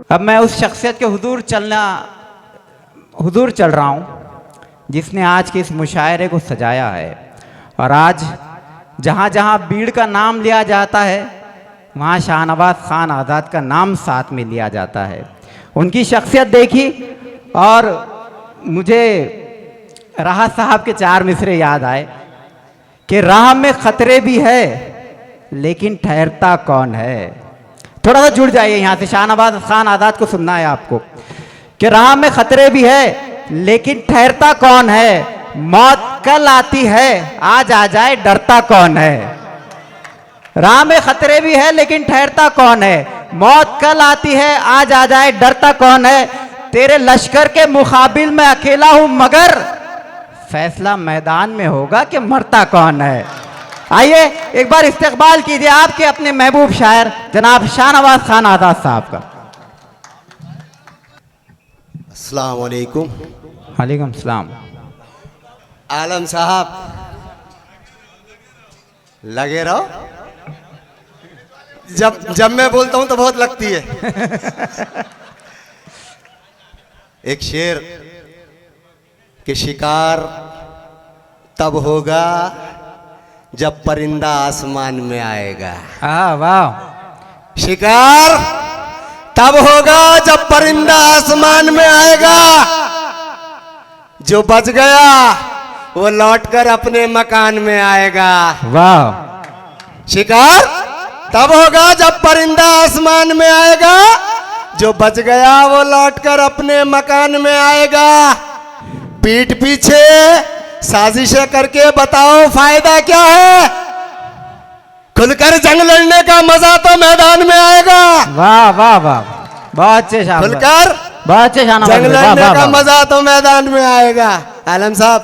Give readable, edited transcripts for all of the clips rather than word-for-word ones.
अब मैं उस शख्सियत के हुजूर चल रहा हूँ जिसने आज के इस मुशायरे को सजाया है। और आज जहाँ जहाँ बीड़ का नाम लिया जाता है वहाँ शाहनवाज खान आज़ाद का नाम साथ में लिया जाता है। उनकी शख्सियत देखी और मुझे राहत साहब के 4 मिसरे याद आए कि राह में खतरे भी है लेकिन ठहरता कौन है। थोड़ा सा जुड़ जाइए यहाँ से, शाहनवाज खान आज़ाद को सुनना है आपको कि राह में खतरे भी है लेकिन ठहरता कौन है। मौत कल आती है आज आ जाए डरता कौन है। राह में खतरे भी है लेकिन ठहरता कौन है। मौत कल आती है आज आ जाए डरता कौन है। तेरे लश्कर के मुकाबिल में अकेला हूं मगर फैसला मैदान में होगा कि मरता कौन है। आइए एक बार इस्तकबाल कीजिए आपके अपने महबूब शायर जनाब शाहनवाज खान आज़ाद साहब का। अस्सलाम वालेकुम। वालेकुम सलाम। आलम साहब लगे रहो, जब मैं बोलता हूं तो बहुत लगती है। एक शेर कि शिकार तब होगा जब परिंदा आसमान में आएगा। वाह। शिकार तब होगा जब परिंदा आसमान में आएगा। जो बच गया वो लौटकर अपने मकान में आएगा। वाह। शिकार तब होगा जब परिंदा आसमान में आएगा। जो बच गया वो लौटकर अपने मकान में आएगा। पीठ पीछे साजिशें करके बताओ फायदा क्या है। खुलकर जंग लड़ने का मजा तो मैदान में आएगा। वाह वाह वाह, बहुत अच्छे शान। खुलकर बहुत अच्छे शान। जंग लड़ने का मजा तो मैदान में आएगा। आलम साहब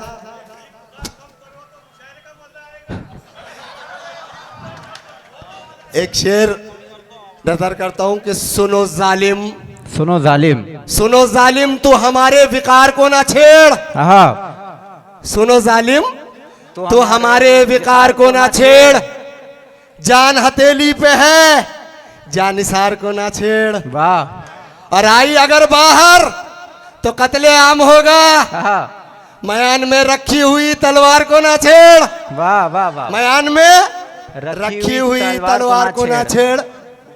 एक शेर नजर करता हूं कि सुनो जालिम, सुनो जालिम, सुनो जालिम तू हमारे विकार को ना छेड़। सुनो जालिम तू हमारे विकार को ना छेड़। जान हथेली पे है जानिसार को ना छेड़। वाह। और आई अगर बाहर तो कत्ले आम होगा। मयान में रखी हुई तलवार को ना छेड़। वाह वाह वाह। मयान में रखी हुई तलवार को ना छेड़।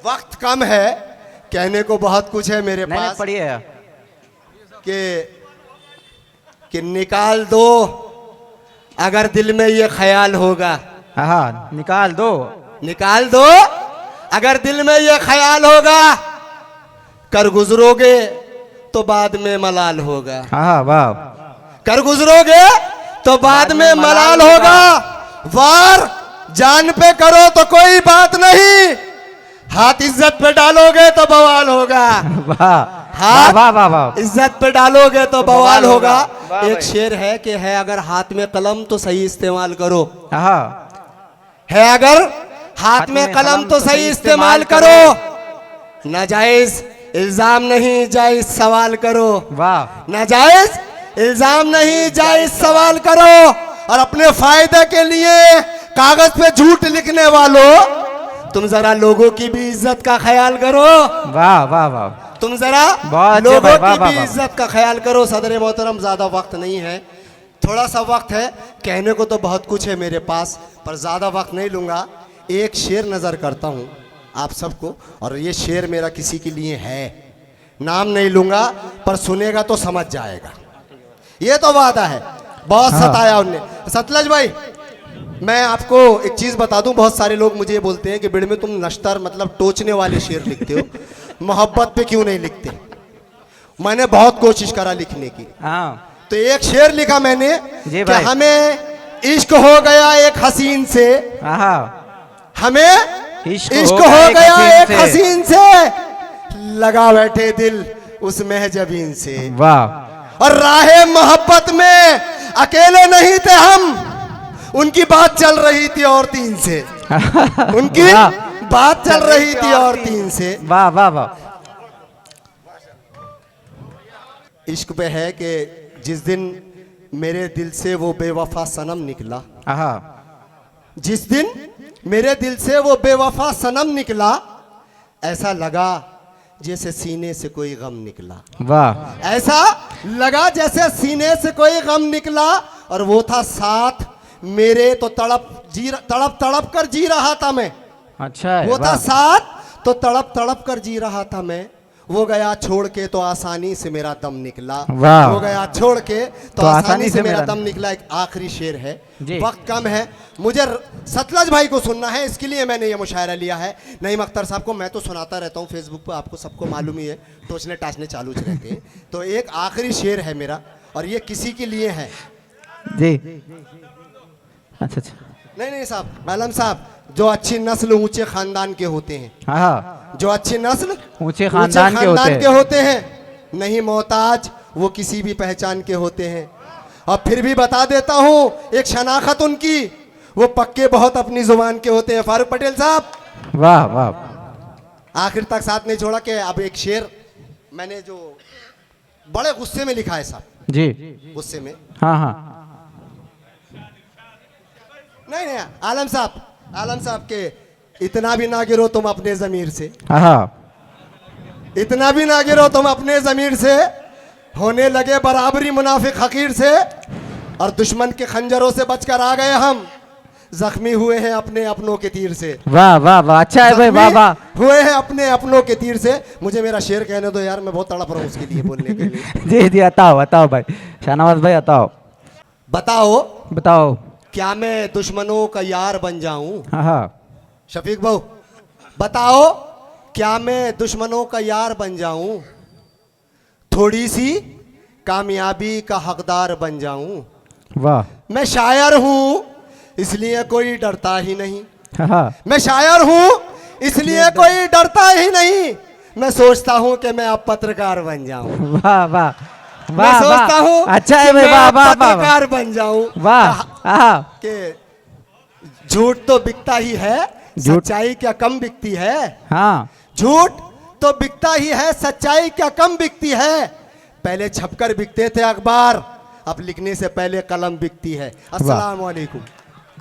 वक्त कम है, कहने को बहुत कुछ है मेरे पास। पढ़िए कि निकाल दो अगर दिल में ये ख्याल होगा। निकाल दो, निकाल दो अगर दिल में ये ख्याल होगा। कर गुजरोगे तो बाद में मलाल होगा। वाह। कर गुजरोगे तो बाद में मलाल होगा। वार जान पे करो तो कोई बात नहीं, हाथ इज्जत पे डालोगे तो बवाल होगा। हाथ वाह वाह वाह। इज्जत पे डालोगे तो बवाल होगा। एक शेर है कि है अगर हाथ में कलम तो सही इस्तेमाल करो। है अगर हाथ में कलम तो सही इस्तेमाल करो। नाजायज इल्जाम नहीं जायज सवाल करो। वाह। नाजायज इल्जाम नहीं जायज सवाल करो। और अपने फायदे के लिए कागज पे झूठ लिखने वालों तुम जरा लोगों की भी इज्जत का ख्याल करो। वाह वाह वाह। तुम जरा लोगों की भी इज्जत का ख्याल करो। सदर मोहतरम ज्यादा वक्त नहीं है, थोड़ा सा वक्त है। कहने को तो बहुत कुछ है मेरे पास पर ज्यादा वक्त नहीं लूंगा। एक शेर नजर करता हूं आप सबको और ये शेर मेरा किसी के लिए है। नाम नहीं लूंगा पर सुनेगा तो समझ जाएगा, ये तो वादा है। बहुत सताया उनने। सतलज भाई मैं आपको एक चीज बता दूं, बहुत सारे लोग मुझे बोलते हैं कि बिड़ में तुम नश्तर मतलब टोचने वाले शेर लिखते हो, मोहब्बत पे क्यों नहीं लिखते। मैंने बहुत कोशिश करा लिखने की। तो एक शेर लिखा मैंने कि हमें इश्क हो गया एक हसीन से। हमें इश्क हो गया एक हसीन से, लगा बैठे दिल उस महजबीन से। वाह। और राहे मोहब्बत में अकेले नहीं थे हम, उनकी बात चल रही थी और 3 से। उनकी बात चल रही थी और 3 से। वाह वाह वाह। इश्क पे है कि जिस दिन मेरे दिल से वो बेवफा सनम निकला। जिस दिन मेरे दिल से वो बेवफा सनम निकला, ऐसा लगा जैसे सीने से कोई गम निकला। वाह ऐसा लगा जैसे सीने से कोई गम निकला, और वो था साथ मेरे, तो तड़प तड़प कर जी रहा था मैं। अच्छा है, वो था वाह। साथ तो तड़प तड़प कर जी रहा था मैं। वो गया छोड़ के तो आसानी से मेरा दम निकला। वाह। वो गया छोड़ के तो आसानी से मेरा दम निकला। एक आखिरी शेर है, जी। वक्त कम है, मुझे सतलज भाई को सुनना है, इसके लिए मैंने ये मुशायरा लिया है। नईम अख्तर साहब को मैं तो सुनाता रहता हूँ फेसबुक पर, आपको सबको मालूम ही है, टोचने टाचने चालू रहते हैं। तो एक आखिरी शेर है मेरा, और ये किसी के लिए है। जी अच्छा अच्छा। नहीं साहब, आलम साहब, जो अच्छी नस्ल ऊंचे खानदान के होते हैं, हाँ जो अच्छी नस्ल ऊंचे खानदान के होते हैं, नहीं मोहताज वो किसी भी पहचान के होते हैं। अब फिर भी बता देता हूँ एक शनाख्त उनकी, वो पक्के बहुत अपनी जुबान के होते हैं। फारूक पटेल साहब, वाह वाह। आखिर तक साथ नहीं छोड़ा। के अब एक शेर मैंने जो बड़े गुस्से में लिखा है साहब, जी गुस्से में। हाँ हाँ नहीं आलम साहब के इतना भी ना गिरो तुम अपने जमीर से, हाँ इतना भी ना गिरो तुम अपने जमीर से, होने लगे बराबरी मुनाफिक हकीर से, और दुश्मन के खंजरों से बचकर आ गए हम, जख्मी हुए हैं अपने अपनों के तीर से। वाह वाह वाह, अच्छा है भाई, वाह वाह। हुए हैं अपने अपनों के तीर से। मुझे मेरा शेर कहने दो यार, मैं बहुत तड़प रहा हूँ उसके लिए बोलने के लिए। जी जी, बताओ बताओ भाई, शाहनवाज भाई बताओ। बताओ बताओ। क्या मैं दुश्मनों का यार बन जाऊं? हाँ हाँ। शफीक भाऊ, बताओ क्या मैं दुश्मनों का यार बन जाऊं, थोड़ी सी कामयाबी का हकदार बन जाऊं। वाह। मैं शायर हूं इसलिए कोई डरता ही नहीं, हाँ मैं शायर हूं इसलिए कोई डरता ही नहीं। मैं सोचता हूं कि मैं अब पत्रकार बन जाऊं। वाह वाह मैं वाह सोचता हूं वाह, अच्छा है कि भाई, मैं वाह अब वाह वाह पत्रकार बन जाऊं। वाह। हाँ कि झूठ तो बिकता ही है, सच्चाई क्या कम बिकती है। हाँ। झूठ तो बिकता ही है, सच्चाई क्या कम बिकती है। पहले छपकर बिकते थे अखबार, अब लिखने से पहले कलम बिकती है। अस्सलाम वालेकुम।